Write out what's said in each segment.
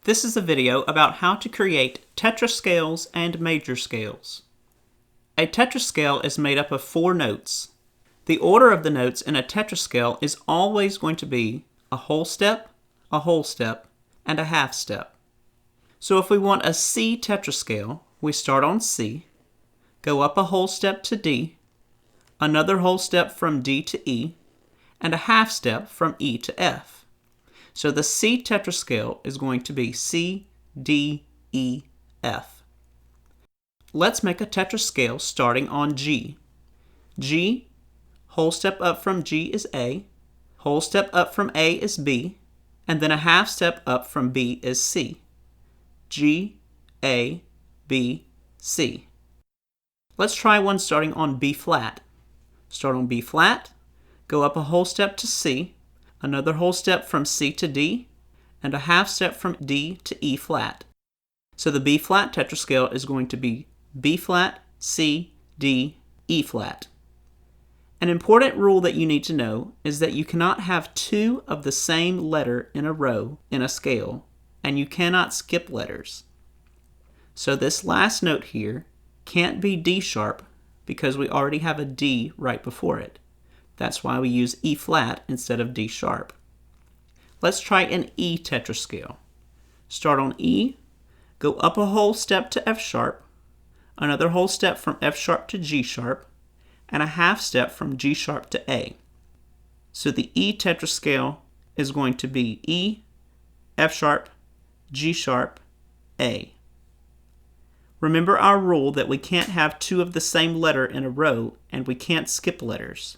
This is a video about how to create tetrascales and major scales. A tetrascale is made up of 4 notes. The order of the notes in a tetrascale is always going to be a whole step, and a half step. So if we want a C tetrascale, we start on C, go up a whole step to D, another whole step from D to E, and a half step from E to F. So the C tetrascale is going to be C, D, E, F. Let's make a tetrascale starting on G. G, whole step up from G is A, whole step up from A is B, and then a half step up from B is C. G, A, B, C. Let's try one starting on B flat. Start on B flat, go up a whole step to C, another whole step from C to D, and a half step from D to E flat. So the B flat tetrascale is going to be B flat, C, D, E flat. An important rule that you need to know is that you cannot have 2 of the same letter in a row in a scale, and you cannot skip letters. So this last note here can't be D sharp because we already have a D right before it. That's why we use E flat instead of D sharp. Let's try an E tetrascale. Start on E, go up a whole step to F sharp, another whole step from F sharp to G sharp, and a half step from G sharp to A. So the E tetrascale is going to be E, F sharp, G sharp, A. Remember our rule that we can't have 2 of the same letter in a row and we can't skip letters.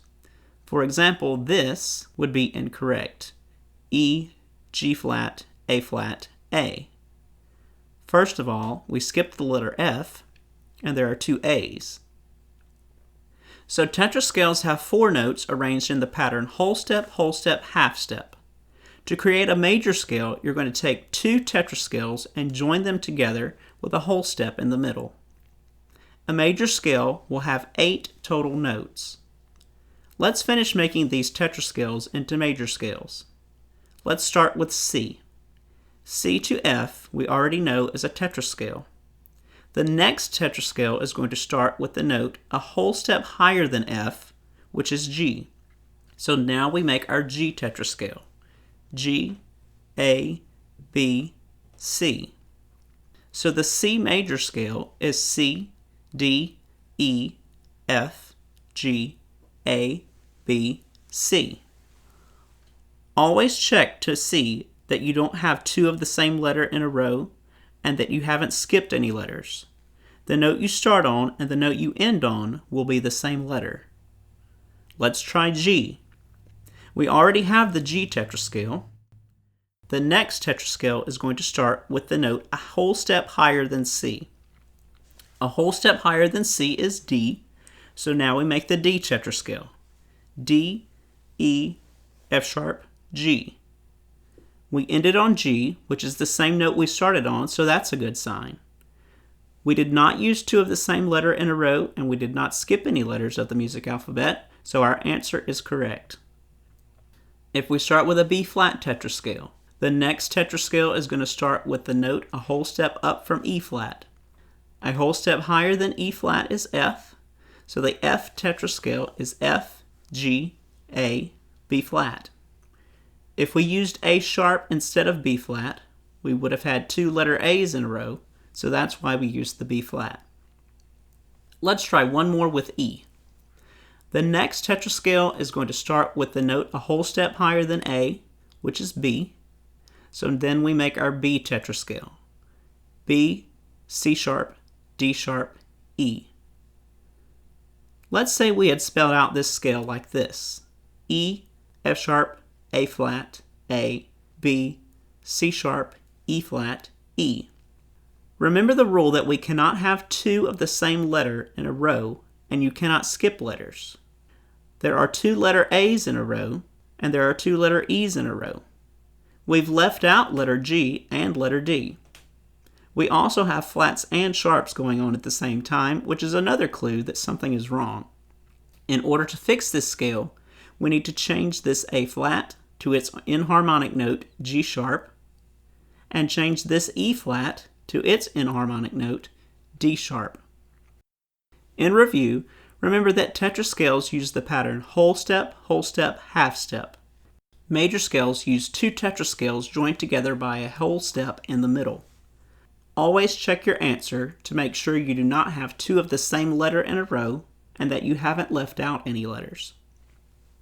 For example, this would be incorrect. E, G flat, A flat, A. First of all, we skipped the letter F, and there are 2 A's. So tetrascales have 4 notes arranged in the pattern whole step, half step. To create a major scale, you're going to take 2 tetrascales and join them together with a whole step in the middle. A major scale will have 8 total notes. Let's finish making these tetrascales into major scales. Let's start with C. C to F we already know is a tetrascale. The next tetrascale is going to start with the note a whole step higher than F, which is G. So now we make our G tetrascale. G, A, B, C. So the C major scale is C, D, E, F, G, A, B, C. Always check to see that you don't have 2 of the same letter in a row and that you haven't skipped any letters. The note you start on and the note you end on will be the same letter. Let's try G. We already have the G tetrascale. The next tetrascale is going to start with the note a whole step higher than C. A whole step higher than C is D, so now we make the D tetrascale. D, E, F sharp, G. We ended on G, which is the same note we started on, so that's a good sign. We did not use 2 of the same letter in a row, and we did not skip any letters of the music alphabet, so our answer is correct. If we start with a B flat tetrascale, the next tetrascale is going to start with the note a whole step up from E flat. A whole step higher than E flat is F, so the F tetrascale is F, G, A, B flat. If we used A sharp instead of B flat, we would have had 2 letter A's in a row, so that's why we used the B flat. Let's try one more with E. The next tetrascale is going to start with the note a whole step higher than A, which is B. So then we make our B tetrascale. B, C sharp, D sharp, E. Let's say we had spelled out this scale like this. E, F sharp, A flat, A, B, C sharp, E flat, E. Remember the rule that we cannot have 2 of the same letter in a row, and you cannot skip letters. There are 2 letter A's in a row, and there are 2 letter E's in a row. We've left out letter G and letter D. We also have flats and sharps going on at the same time, which is another clue that something is wrong. In order to fix this scale, we need to change this A flat to its enharmonic note G sharp, and change this E flat to its enharmonic note, D sharp. In review, remember that tetrascales use the pattern whole step, half step. Major scales use two tetrascales joined together by a whole step in the middle. Always check your answer to make sure you do not have two of the same letter in a row and that you haven't left out any letters.